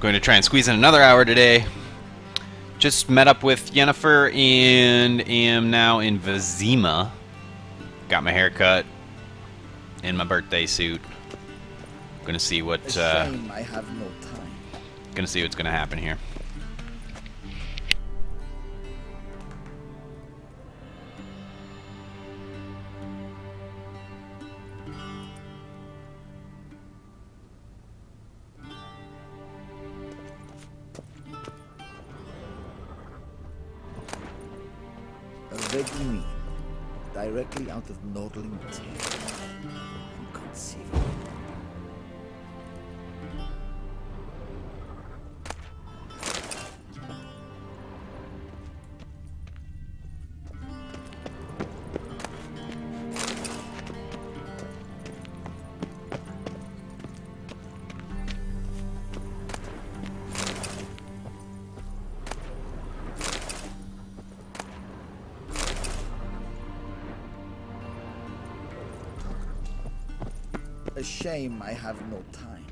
going to try and squeeze in another hour today. Just met up with Yennefer and am now in Vizima. Got my hair cut in my birthday suit. Gonna see what. Shame I have no time. Gonna see what's gonna happen here. A red mean, directly out of Nordling tale. Inconceivable. A shame I have no time.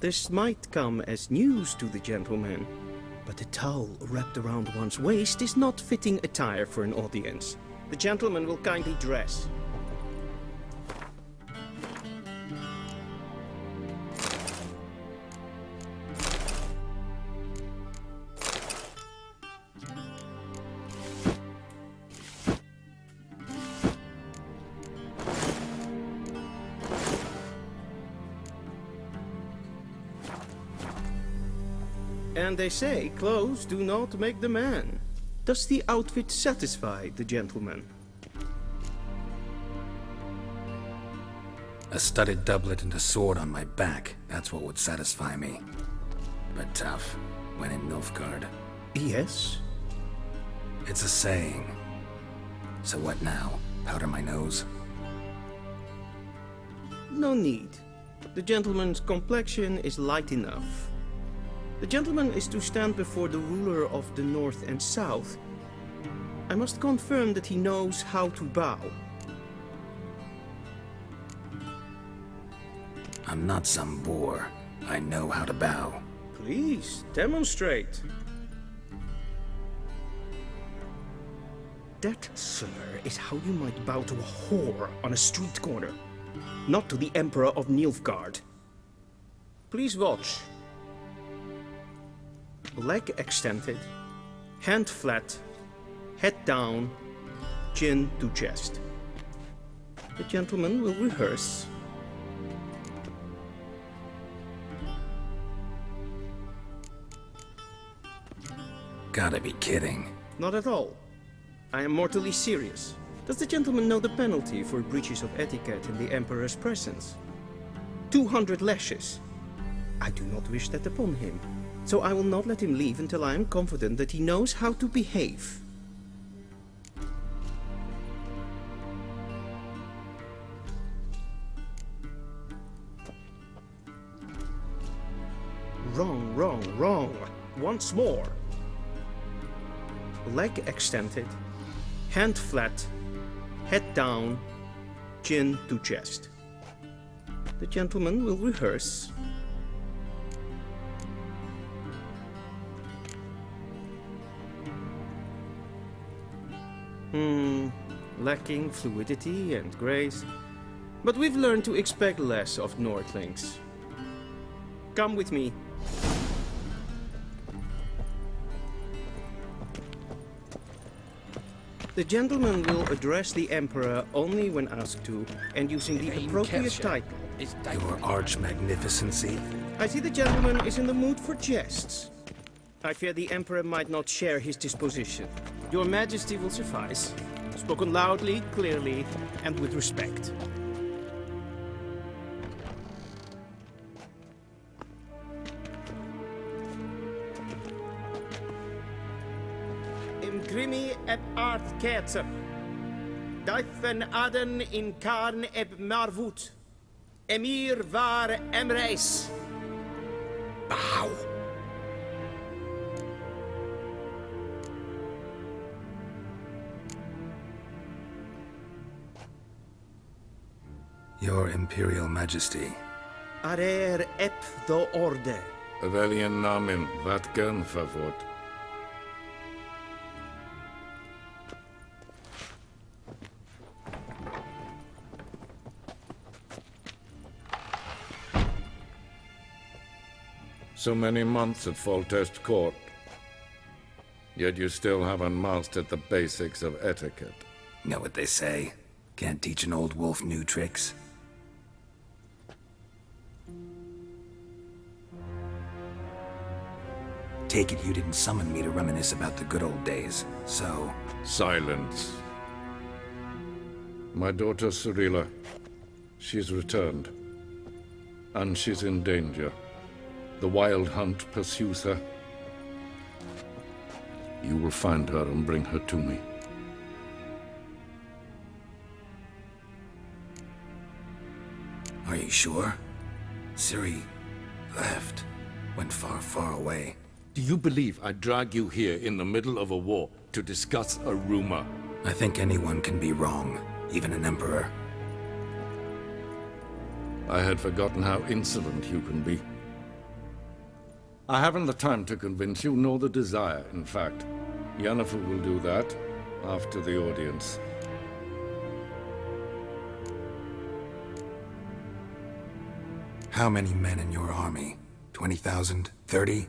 This might come as news to the gentleman, but the towel wrapped around one's waist is not fitting attire for an audience. The gentleman will kindly dress. And they say clothes do not make the man. Does the outfit satisfy the gentleman? A studded doublet and a sword on my back, that's what would satisfy me. But tough, when in Nilfgaard. Yes. It's a saying. So what now? Powder my nose? No need. The gentleman's complexion is light enough. The gentleman is to stand before the ruler of the North and South. I must confirm that he knows how to bow. I'm not some boor. I know how to bow. Please, demonstrate. That, sir, is how you might bow to a whore on a street corner, not to the Emperor of Nilfgaard. Please watch. Leg extended, hand flat, head down, chin to chest. The gentleman will rehearse. Gotta be kidding. Not at all. I am mortally serious. Does the gentleman know the penalty for breaches of etiquette in the Emperor's presence? 200 lashes. I do not wish that upon him, so I will not let him leave until I am confident that he knows how to behave. Wrong, wrong, wrong. Once more. Leg extended, hand flat, head down, chin to chest. The gentleman will rehearse. Lacking fluidity and grace, but we've learned to expect less of Nordlings. Come with me. The gentleman will address the Emperor only when asked to, and using the appropriate title. Your arch magnificency. I see the gentleman is in the mood for jests. I fear the Emperor might not share his disposition. Your Majesty will suffice. Spoken loudly, clearly, and with respect. Imgrimi eb art kerzer. Daifen aden in karn eb marvut. Emir var emreis. Bow! Your Imperial Majesty. Arer ep the orde. Velian namen, wat gern favort. So many months at Foltest Court. Yet you still haven't mastered the basics of etiquette. Know what they say? Can't teach an old wolf new tricks. Take it you didn't summon me to reminisce about the good old days, so... Silence. My daughter Cyrilla, she's returned. And she's in danger. The Wild Hunt pursues her. You will find her and bring her to me. Are you sure? Ciri left. Went far, far away. Do you believe I drag you here in the middle of a war to discuss a rumor? I think anyone can be wrong, even an emperor. I had forgotten how insolent you can be. I haven't the time to convince you, nor the desire, in fact. Yennefer will do that after the audience. How many men in your army? 20,000? 30?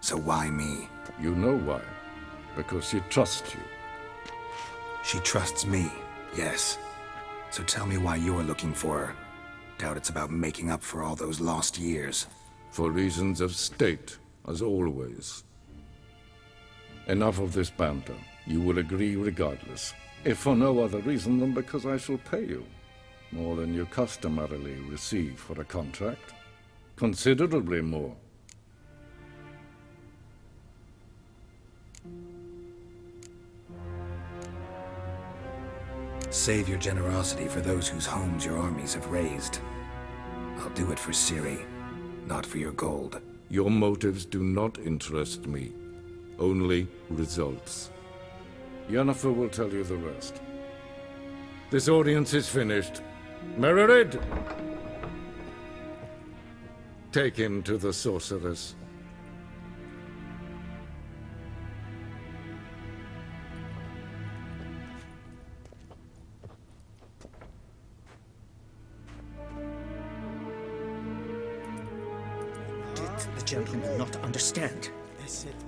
So why me? You know why. Because she trusts you. She trusts me, yes. So tell me why you're looking for her. Doubt it's about making up for all those lost years. For reasons of state, as always. Enough of this banter. You will agree regardless. If for no other reason than because I shall pay you. More than you customarily receive for a contract. Considerably more. Save your generosity for those whose homes your armies have razed. I'll do it for Ciri, not for your gold. Your motives do not interest me. Only results. Yennefer will tell you the rest. This audience is finished. Mererid! Take him to the sorceress. Did the gentleman not understand?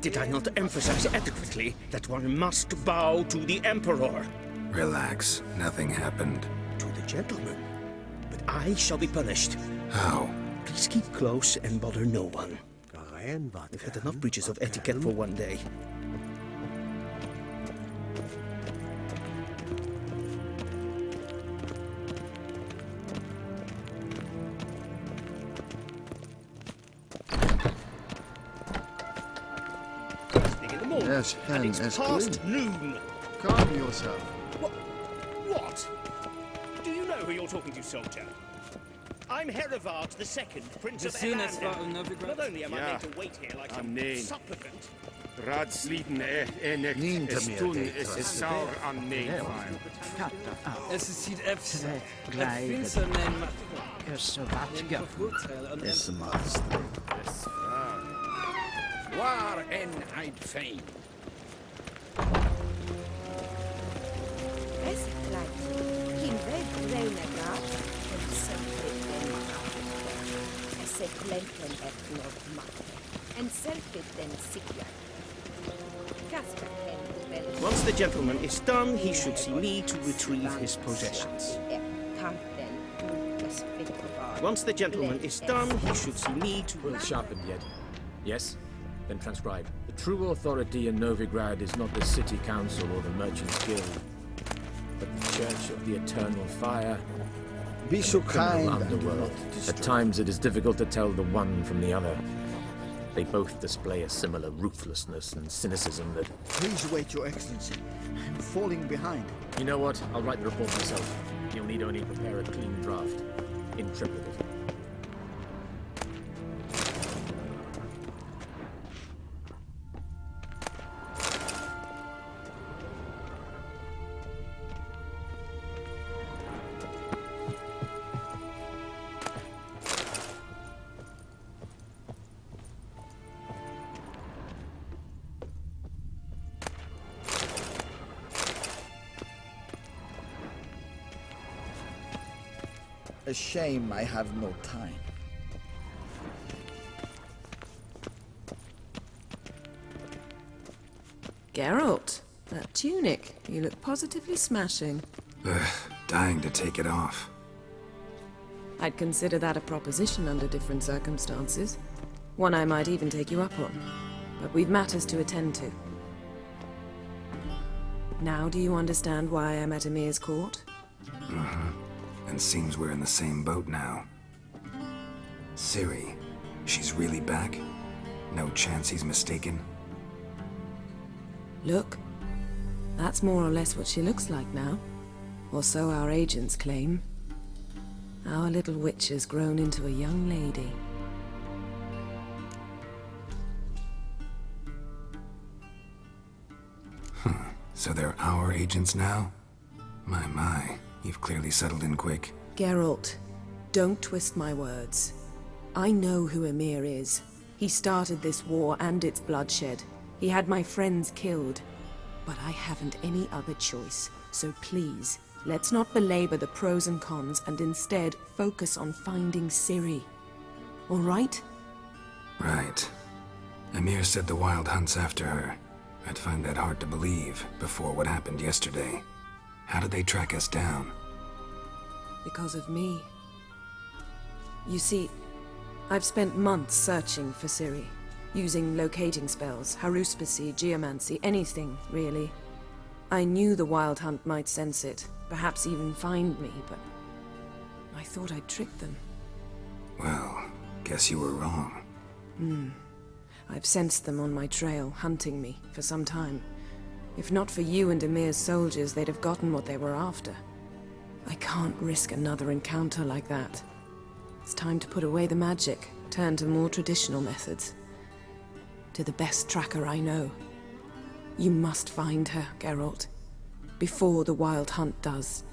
Did I not emphasize adequately that one must bow to the Emperor? Relax, nothing happened. To the gentleman. But I shall be punished. How? Please keep close and bother no one. We've had enough breaches of etiquette for one day. Yes, And it's as past clean. noon. Calm yourself. What? Do you know who you're talking to, soldier? I'm Herivard II, Prince of Elan. Not only am I made to wait here like some supplicant. Raadsliden enig estun is saur an neefheim. Es ziet even finster nemen. Yes, master. Waar en uit fijn. Once the gentleman is done, he should see me to retrieve his possessions. Once the gentleman is done, he should see me to... We'll sharpen yet. Yes? Then transcribe. The true authority in Novigrad is not the city council or the merchants guild, but the Church of the Eternal Fire. Be so and the criminal kind and do underworld. not At disturb. times it is difficult to tell the one from the other. They both display a similar ruthlessness and cynicism that... Please wait, Your Excellency. I'm falling behind. You know what? I'll write the report myself. You'll need only prepare a clean draft. In triplicate. A shame I have no time. Geralt, that tunic. You look positively smashing. Ugh, dying to take it off. I'd consider that a proposition under different circumstances. One I might even take you up on. But we've matters to attend to. Now do you understand why I'm at Emir's court? And seems we're in the same boat now. Ciri, she's really back? No chance he's mistaken? Look, that's more or less what she looks like now. Or so our agents claim. Our little witch has grown into a young lady. So they're our agents now? My, you've clearly settled in quick. Geralt, don't twist my words. I know who Emir is. He started this war and its bloodshed. He had my friends killed. But I haven't any other choice. So please, let's not belabor the pros and cons and instead focus on finding Ciri. All right? Right. Emir said the Wild Hunt's after her. I'd find that hard to believe before what happened yesterday. How did they track us down? Because of me. You see, I've spent months searching for Ciri, using locating spells, haruspicy, geomancy, anything, really. I knew the Wild Hunt might sense it, perhaps even find me, but I thought I'd trick them. Well, guess you were wrong. I've sensed them on my trail, hunting me, for some time. If not for you and Emir's soldiers, they'd have gotten what they were after. I can't risk another encounter like that. It's time to put away the magic, turn to more traditional methods. To the best tracker I know. You must find her, Geralt. Before the Wild Hunt does.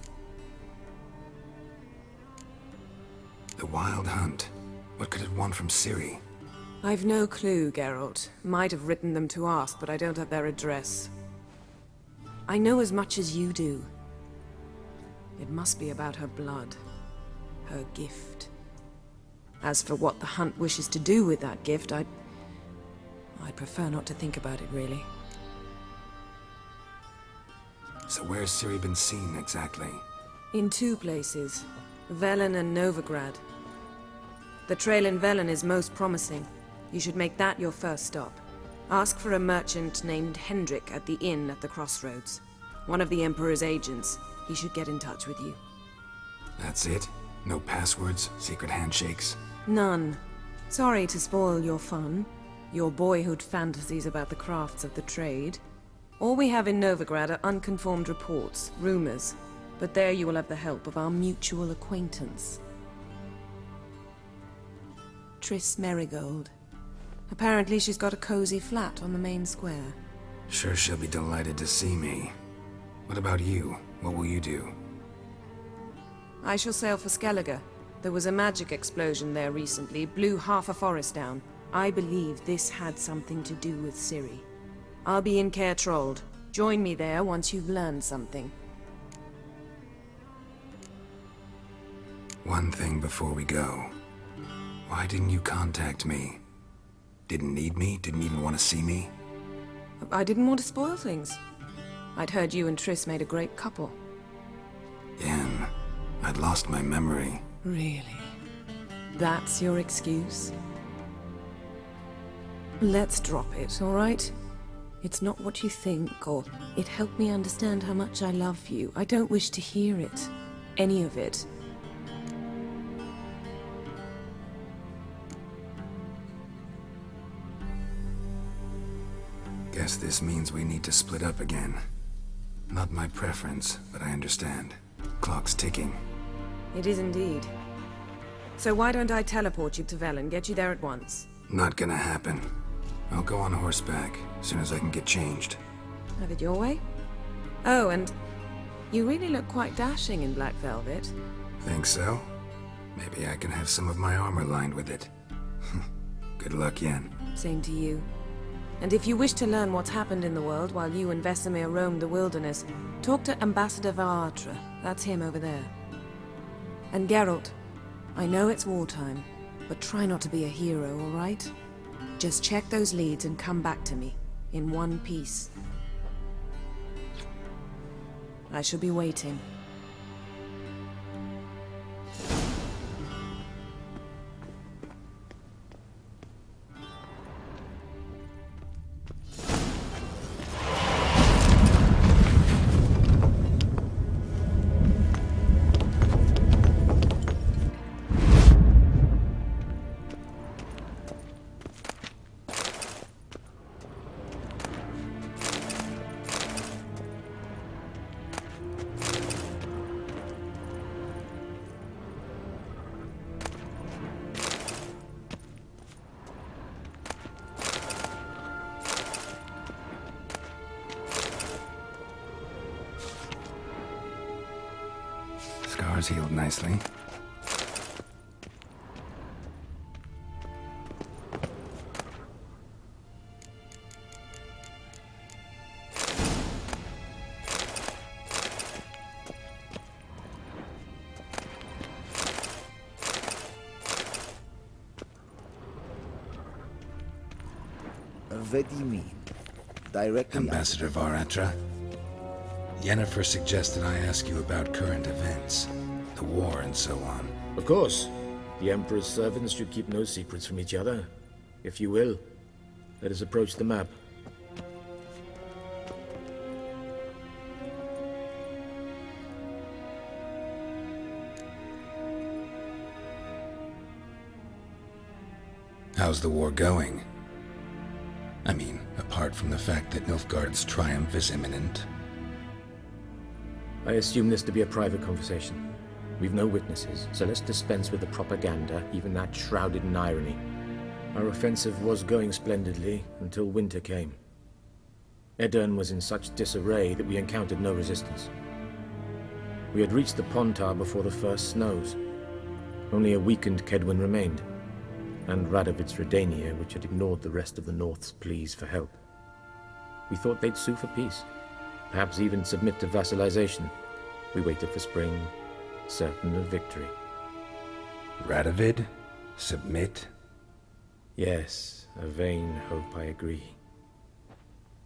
The Wild Hunt? What could it want from Ciri? I've no clue, Geralt. Might have written them to ask, but I don't have their address. I know as much as you do. It must be about her blood. Her gift. As for what the Hunt wishes to do with that gift, I'd prefer not to think about it, really. So where's Ciri been seen, exactly? In two places. Velen and Novigrad. The trail in Velen is most promising. You should make that your first stop. Ask for a merchant named Hendrik at the inn at the crossroads. One of the Emperor's agents. He should get in touch with you. That's it? No passwords? Secret handshakes? None. Sorry to spoil your fun. Your boyhood fantasies about the crafts of the trade. All we have in Novigrad are unconfirmed reports, rumors. But there you will have the help of our mutual acquaintance. Triss Merigold. Apparently she's got a cozy flat on the main square. Sure she'll be delighted to see me. What about you? What will you do? I shall sail for Skellige. There was a magic explosion there recently, blew half a forest down. I believe this had something to do with Ciri. I'll be in Caer Trold. Join me there once you've learned something. One thing before we go. Why didn't you contact me? Didn't need me? Didn't even want to see me? I didn't want to spoil things. I'd heard you and Triss made a great couple. Yen, I'd lost my memory. Really? That's your excuse? Let's drop it, all right? It's not what you think, or it helped me understand how much I love you. I don't wish to hear it. Any of it. Guess this means we need to split up again. Not my preference, but I understand. Clock's ticking. It is indeed. So why don't I teleport you to Velen, get you there at once? Not gonna happen. I'll go on horseback, as soon as I can get changed. Have it your way? Oh, and you really look quite dashing in black velvet. Think so? Maybe I can have some of my armor lined with it. Good luck, Yen. Same to you. And if you wish to learn what's happened in the world while you and Vesemir roamed the wilderness, talk to Ambassador Varatra. That's him over there. And Geralt, I know it's wartime, but try not to be a hero, all right? Just check those leads and come back to me, in one piece. I shall be waiting. Scars healed nicely. What do you mean? Directly Ambassador Varatra? Yennefer suggested I ask you about current events, the war and so on. Of course. The Emperor's servants should keep no secrets from each other. If you will, let us approach the map. How's the war going? I mean, apart from the fact that Nilfgaard's triumph is imminent. I assume this to be a private conversation. We've no witnesses, so let's dispense with the propaganda, even that shrouded in irony. Our offensive was going splendidly until winter came. Edirn was in such disarray that we encountered no resistance. We had reached the Pontar before the first snows. Only a weakened Kedwin remained, and Radovid's Redania, which had ignored the rest of the North's pleas for help. We thought they'd sue for peace, perhaps even submit to vassalization. We waited for spring, certain of victory. Radovid? Submit? Yes, a vain hope, I agree.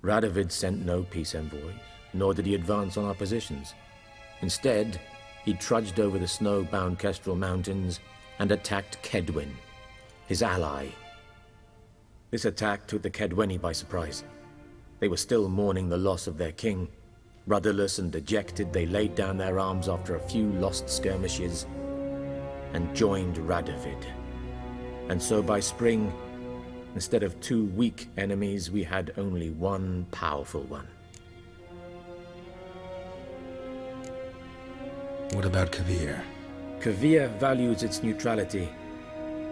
Radovid sent no peace envoys, nor did he advance on our positions. Instead, he trudged over the snow-bound Kestrel Mountains and attacked Kedwin, his ally. This attack took the Kedweni by surprise. They were still mourning the loss of their king. Rudderless and dejected, they laid down their arms after a few lost skirmishes and joined Radovid. And so by spring, instead of two weak enemies, we had only one powerful one. What about Kavir? Kavir values its neutrality,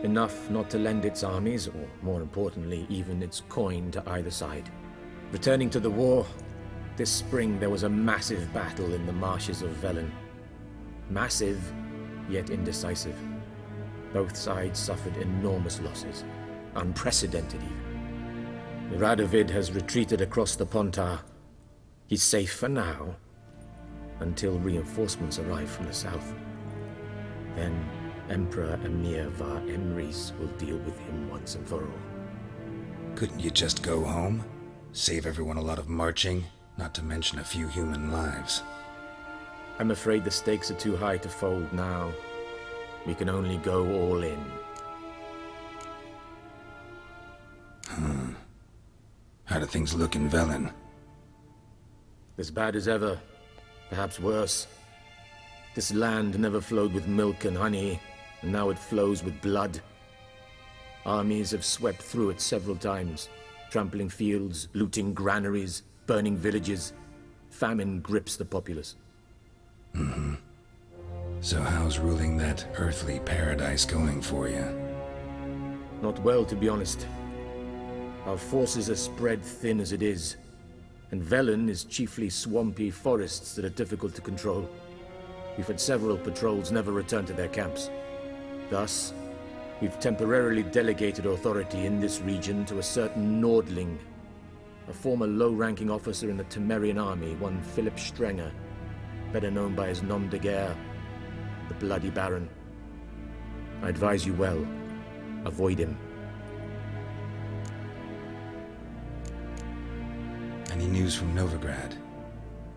enough not to lend its armies, or more importantly, even its coin to either side. Returning to the war, this spring there was a massive battle in the marshes of Velen. Massive, yet indecisive. Both sides suffered enormous losses, unprecedented even. Radovid has retreated across the Pontar. He's safe for now, until reinforcements arrive from the south. Then Emperor Emir Var Emrys will deal with him once and for all. Couldn't you just go home? Save everyone a lot of marching, not to mention a few human lives. I'm afraid the stakes are too high to fold now. We can only go all in. How do things look in Velen? As bad as ever, perhaps worse. This land never flowed with milk and honey, and now it flows with blood. Armies have swept through it several times, trampling fields, looting granaries, burning villages. Famine grips the populace. So how's ruling that earthly paradise going for you? Not well, to be honest. Our forces are spread thin as it is, and Velen is chiefly swampy forests that are difficult to control. We've had several patrols never return to their camps. Thus, we've temporarily delegated authority in this region to a certain Nordling, a former low-ranking officer in the Temerian army, one Philip Strenger, better known by his nom de guerre, the Bloody Baron. I advise you well. Avoid him. Any news from Novigrad?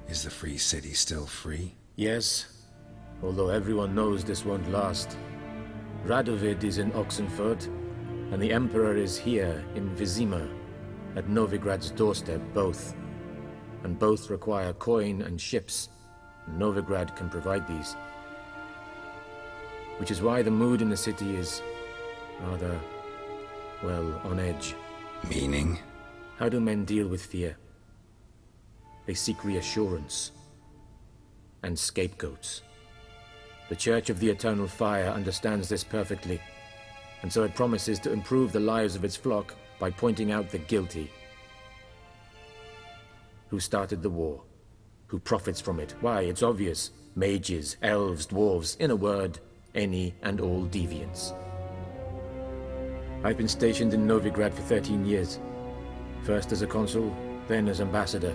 Is the Free City still free? Yes, although everyone knows this won't last. Radovid is in Oxenfurt, and the Emperor is here in Vizima, at Novigrad's doorstep, both. And both require coin and ships. Novigrad can provide these. Which is why the mood in the city is rather, well, on edge. Meaning? How do men deal with fear? They seek reassurance and scapegoats. The Church of the Eternal Fire understands this perfectly, and so it promises to improve the lives of its flock by pointing out the guilty. Who started the war? Who profits from it? Why, it's obvious. Mages, elves, dwarves, in a word, any and all deviants. I've been stationed in Novigrad for 13 years. First as a consul, then as ambassador.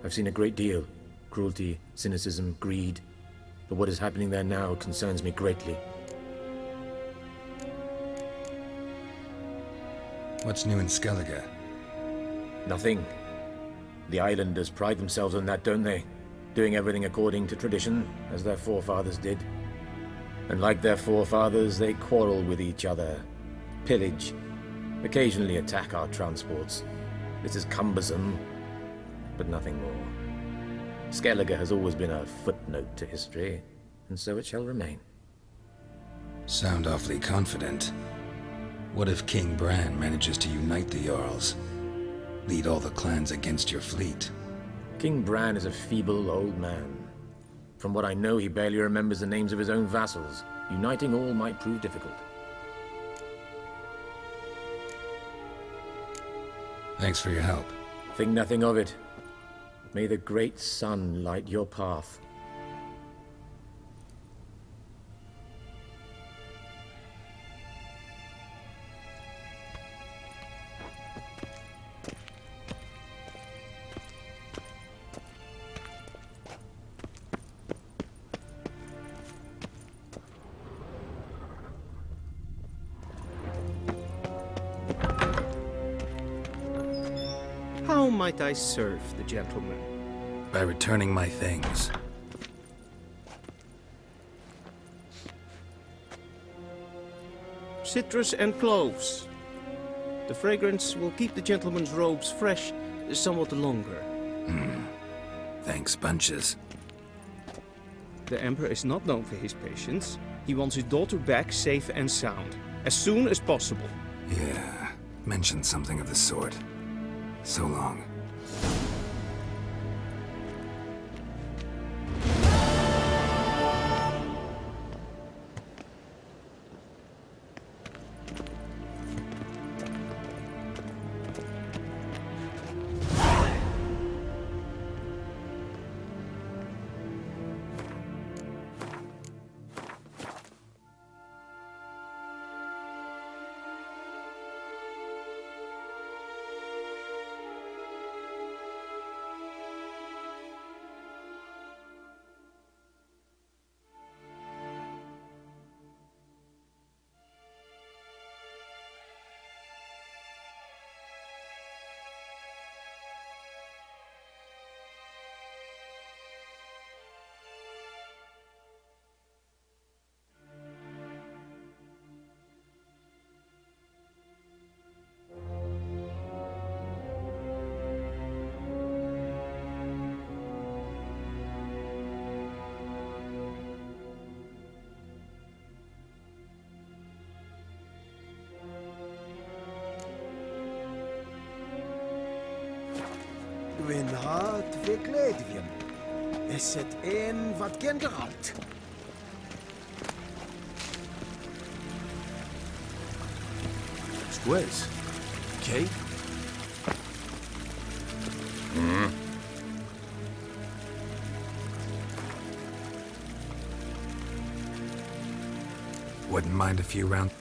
I've seen a great deal. Cruelty, cynicism, greed. But what is happening there now concerns me greatly. What's new in Skellige? Nothing. The islanders pride themselves on that, don't they? Doing everything according to tradition, as their forefathers did. And like their forefathers, they quarrel with each other, pillage, occasionally attack our transports. This is cumbersome, but nothing more. Skellige has always been a footnote to history, and so it shall remain. Sound awfully confident. What if King Bran manages to unite the Jarls? Lead all the clans against your fleet? King Bran is a feeble old man. From what I know, he barely remembers the names of his own vassals. Uniting all might prove difficult. Thanks for your help. Think nothing of it. May the great sun light your path. How might I serve the gentleman? By returning my things. Citrus and cloves. The fragrance will keep the gentleman's robes fresh somewhat longer. Thanks, bunches. The Emperor is not known for his patience. He wants his daughter back safe and sound, as soon as possible. Yeah, mentioned something of the sort. So long. Gwyn hart fi gledfion. Is het een wat gen geraakt? Squiz. Okay? Wouldn't mind a few rounds.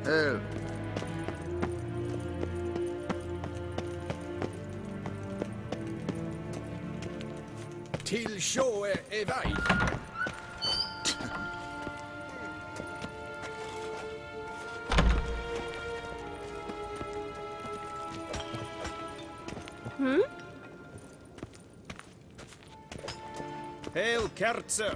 Öl. Till sjå är väg. Hail, Kerze!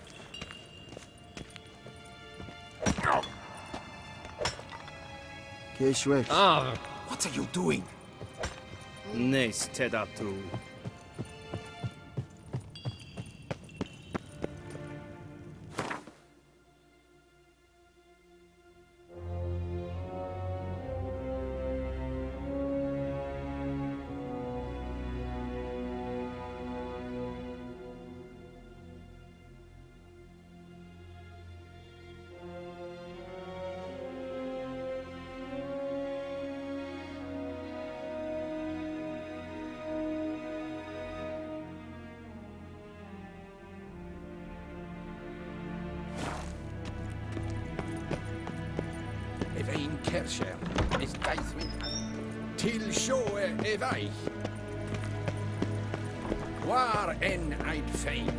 Keshwek. What are you doing? Nes tedatu. Evein Kersher is daithwyn. Til sjå är väg. War en eid fein.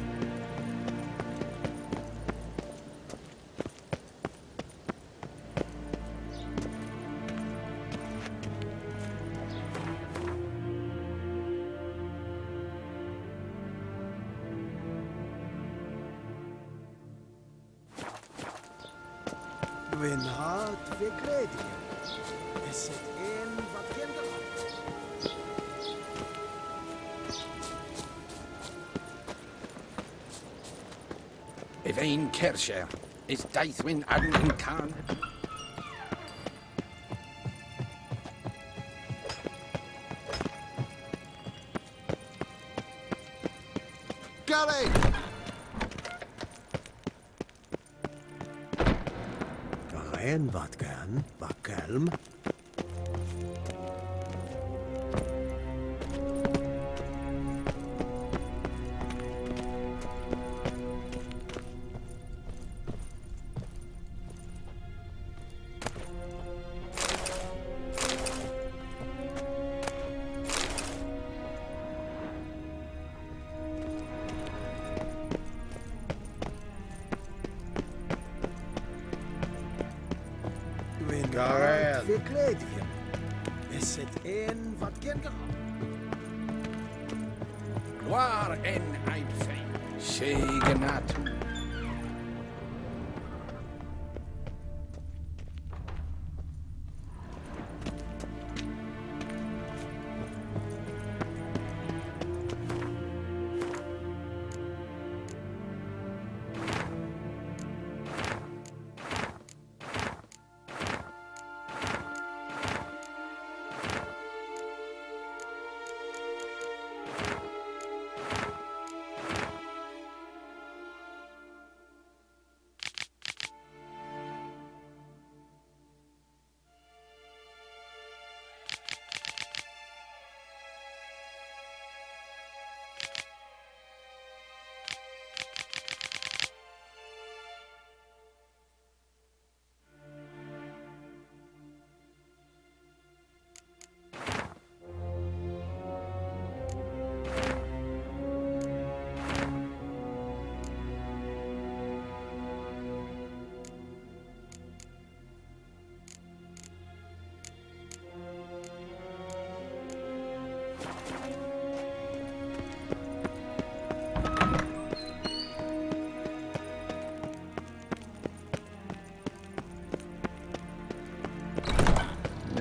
Gwenhard verkleding. Is het een wat kinderen? Evein Kersher is daithwyn an can. Gully! En wat kan, wat kalm. Garel. Verkleding. Is het een wat kinderen? War en eid fein. Segenat.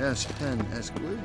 Yes, hen as glue.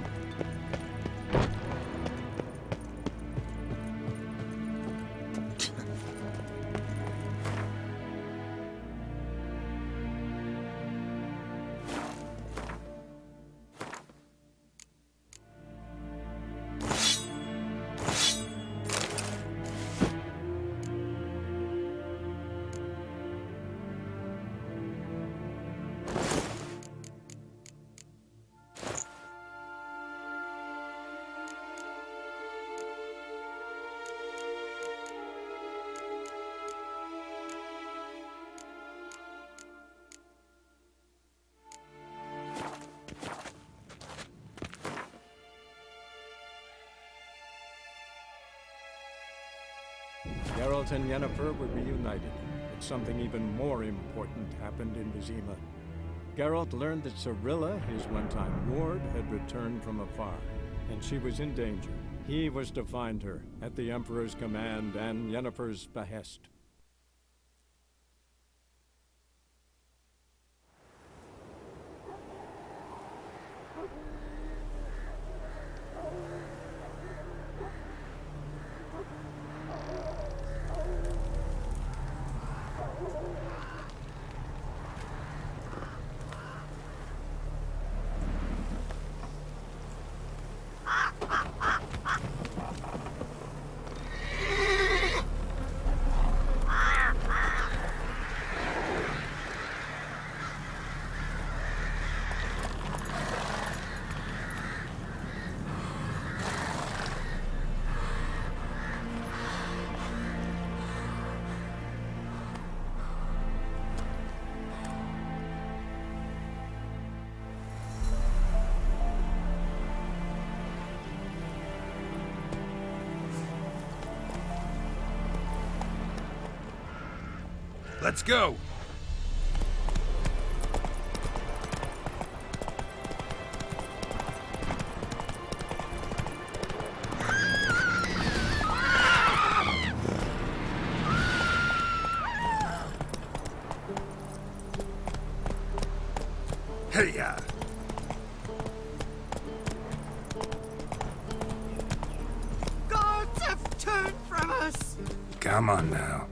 Geralt and Yennefer were reunited, but something even more important happened in Vizima. Geralt learned that Cirilla, his one-time ward, had returned from afar, and she was in danger. He was to find her, at the Emperor's command and Yennefer's behest. Let's go! Hey-ya! Gods have turned from us! Come on now.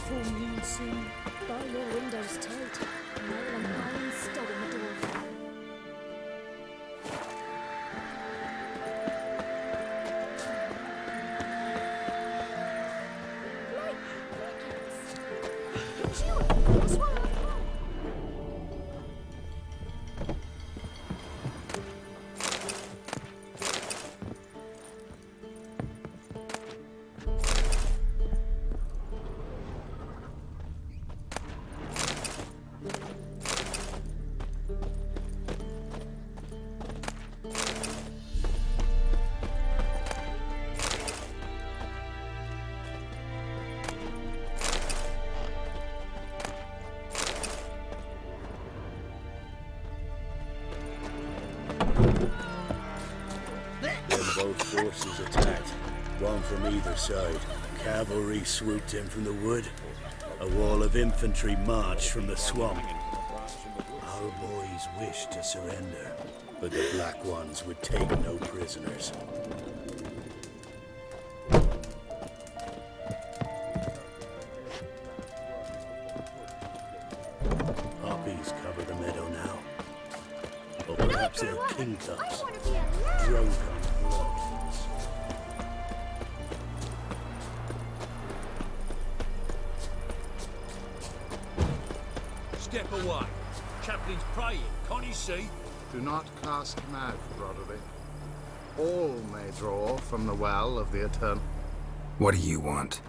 Full moon soon. Bar your windows tight. Nail an iron stud in the door. It's you! Swallow it whole. Both forces attacked, one from either side. Cavalry swooped in from the wood. A wall of infantry marched from the swamp. Our boys wished to surrender, but the Black Ones would take no prisoners. Poppies cover the meadow now. Or perhaps they're kingcups, drunk on blood. Step away. Chaplain's praying, can't you see? Do not cast him out, Broderick. All may draw from the well of the Eternal. What do you want?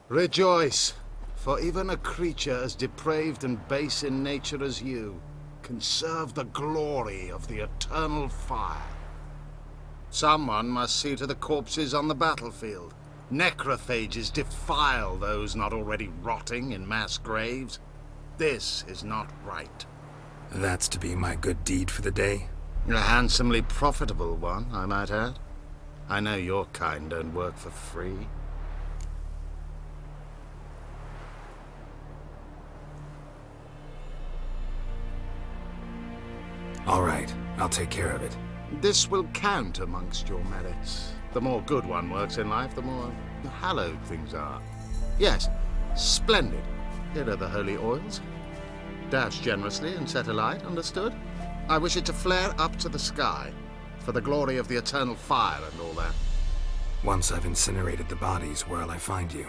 Rejoice, for even a creature as depraved and base in nature as you can serve the glory of the eternal fire. Someone must see to the corpses on the battlefield. Necrophages defile those not already rotting in mass graves. This is not right. That's to be my good deed for the day? A handsomely profitable one, I might add. I know your kind don't work for free. All right, I'll take care of it. This will count amongst your merits. The more good one works in life, the more hallowed things are. Yes, Splendid. Here are the holy oils. Dash generously and set alight, understood? I wish it to flare up to the sky, for the glory of the eternal fire and all that. Once I've incinerated the bodies, where'll I find you?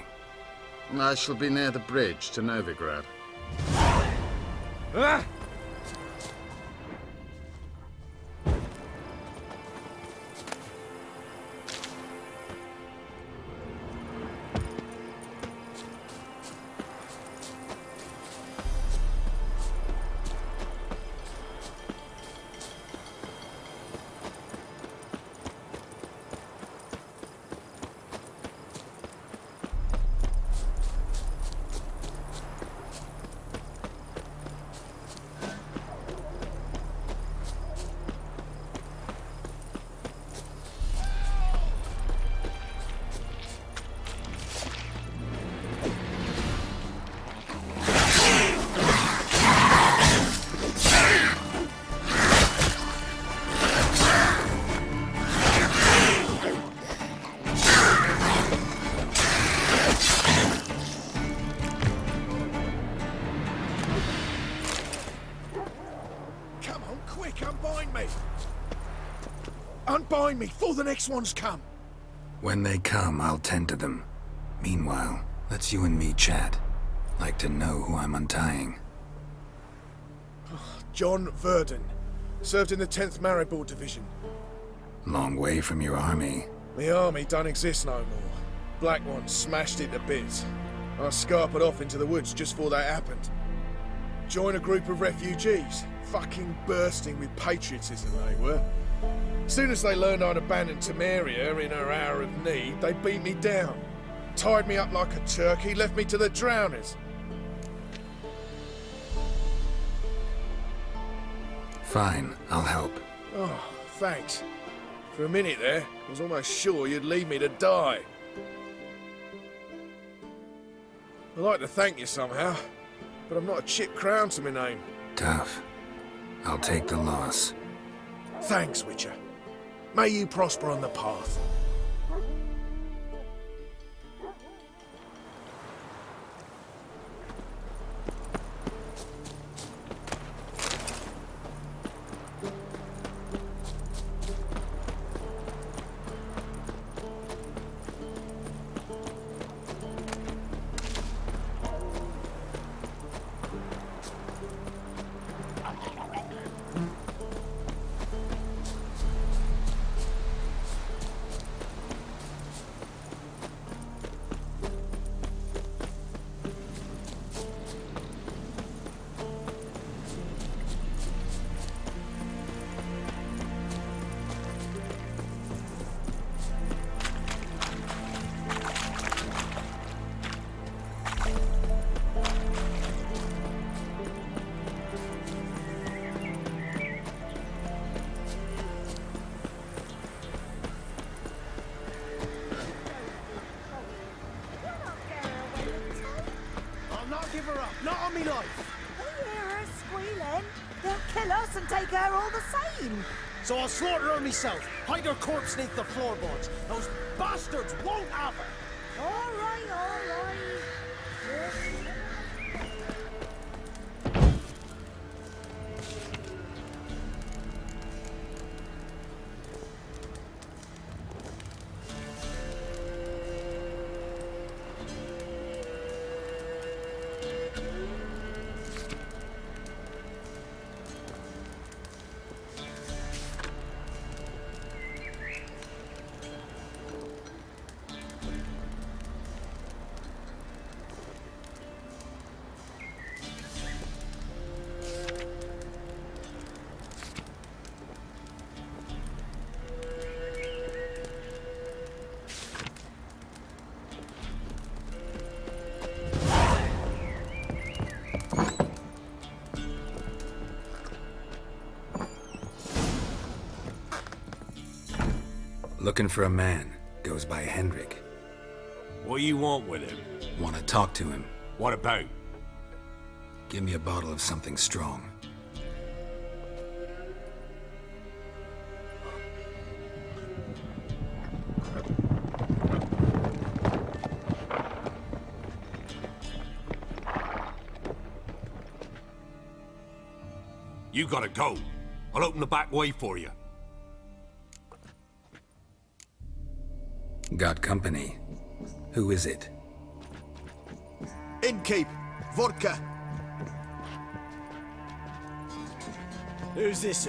I shall be near the bridge to Novigrad. Ah! Unbind me before the next ones come. When they come, I'll tend to them. Meanwhile, let's you and me chat. Like to know who I'm untying. John Verdon. Served in the 10th Maribor Division. Long way from your army. The army don't exist no more. Black Ones smashed it to bits. I scarpered off into the woods just before that happened. Joined a group of refugees. Fucking bursting with patriotism they were. As soon as they learned I'd abandoned Temeria in her hour of need, they beat me down. Tied me up like a turkey, left me to the drowners. Fine, I'll help. Oh, thanks. For a minute there, I was almost sure you'd leave me to die. I'd like to thank you somehow, but I've not a chip crown to my name. Tough. I'll take the loss. Thanks, Witcher. May you prosper on the path. Give her up, not on me life. We hear her squealing. They'll kill us and take her all the same. So I'll slaughter her myself, hide her corpse beneath the floorboards. Those bastards won't have her. All right, all right. Looking for a man. Goes by Hendrik. What do you want with him? Want to talk to him. What about? Give me a bottle of something strong. You gotta go. I'll open the back way for you. Got company. Who is it? Innkeep, vodka. Who's this?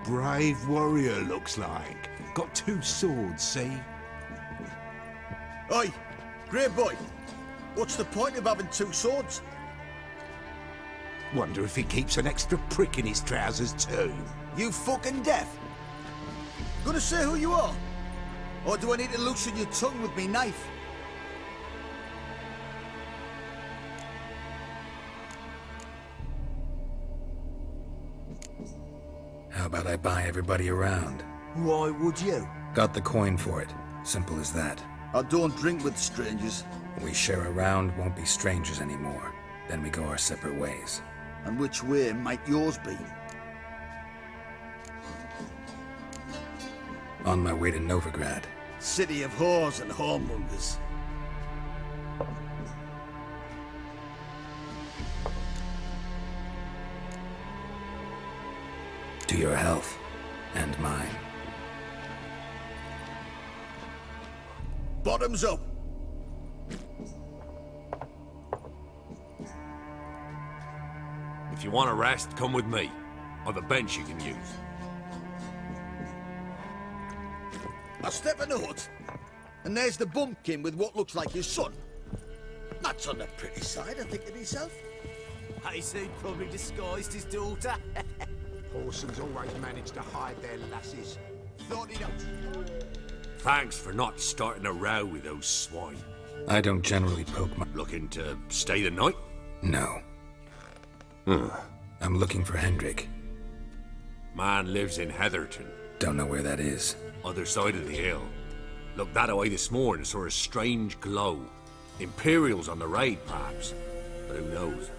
Brave warrior, looks like. Got 2 swords, see? Oi, grey boy. What's the point of having 2 swords? Wonder if he keeps an extra prick in his trousers too. You fucking deaf? Gonna say who you are? Or do I need to loosen your tongue with me knife? How about I buy everybody around? Why would you? Got the coin for it. Simple as that. I don't drink with strangers. We share a round, won't be strangers anymore. Then we go our separate ways. And which way might yours be? On my way to Novigrad. City of whores and whoremongers. To your health. And mine. Bottoms up! If you want a rest, come with me. I've a bench you can use. I step in the hut, and there's the bumpkin with what looks like his son. That's on the pretty side, I think to myself. I say probably disguised his daughter. Horsons always manage to hide their lasses. Thought he'd Thanks for not starting a row with those swine. I don't generally poke my... Looking to stay the night? No. I'm looking for Hendrik. Man lives in Heatherton. Don't know where that is. Other side of the hill. Looked that away this morning, saw a strange glow. Imperials on the raid, perhaps. But who knows?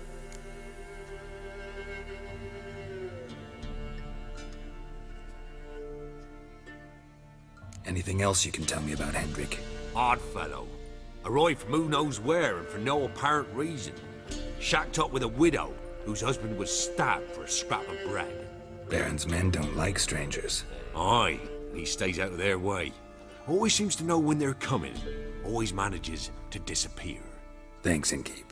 Anything else you can tell me about Hendrik? Odd fellow. Arrived from who knows where and for no apparent reason. Shacked up with a widow whose husband was stabbed for a scrap of bread. Baron's men don't like strangers. Aye, he stays out of their way. Always seems to know when they're coming. Always manages to disappear. Thanks, Innkeep.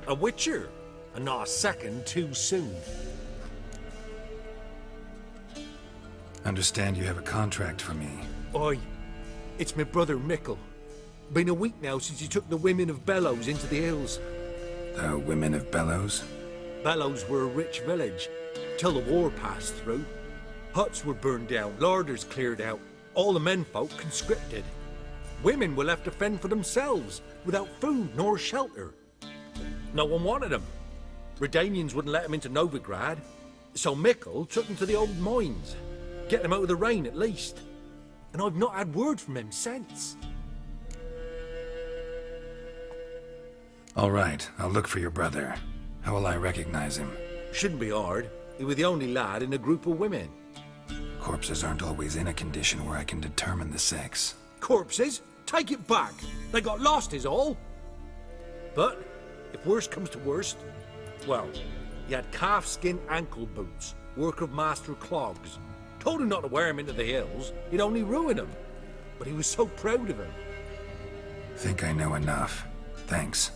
A witcher, and not a second too soon. Understand you have a contract for me. Oi, it's my brother Mickle. Been a week now since he took the women of Bellows into the hills. The women of Bellows? Bellows were a rich village, till the war passed through. Huts were burned down, larders cleared out, all the menfolk conscripted. Women were left to fend for themselves, without food nor shelter. No one wanted them. Redanians wouldn't let them into Novigrad, so Mickle took them to the old mines. Get them out of the rain, at least. And I've not had word from him since. All right, I'll look for your brother. How will I recognize him? Shouldn't be hard. He was the only lad in a group of women. Corpses aren't always in a condition where I can determine the sex. Corpses? Take it back. They got lost is all. But, if worst comes to worst, well, he had calfskin ankle boots, work of Master Clogs. Told him not to wear him into the hills, he'd only ruin him. But he was so proud of him. Think I know enough. Thanks.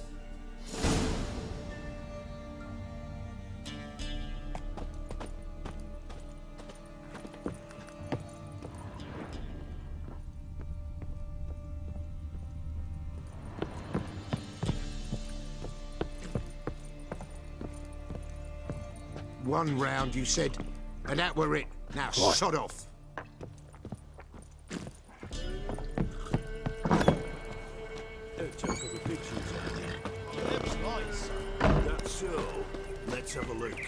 One round, you said, and that were it. Now, What? sod off. That's so. Let's have a look.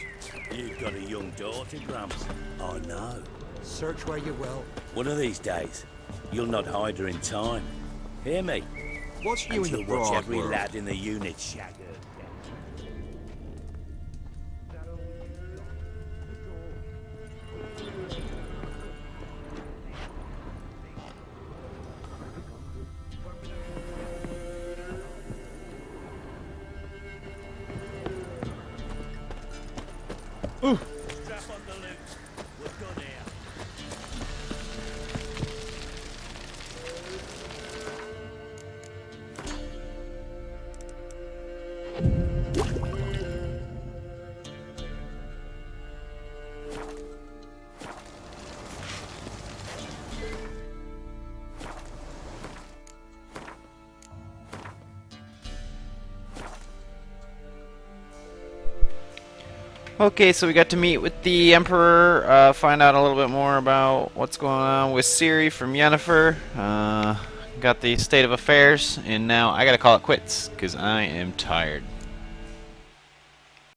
You've got a young daughter, Gramps. I know. Search where you will. One of these days, you'll not hide her in time. Hear me? What's you in And the you'll watch broad every world? lad in the unit shag her. Okay, so we got to meet with the Emperor, find out a little bit more about what's going on with Ciri from Yennefer. Got the state of affairs, and now I gotta call it quits, because I am tired.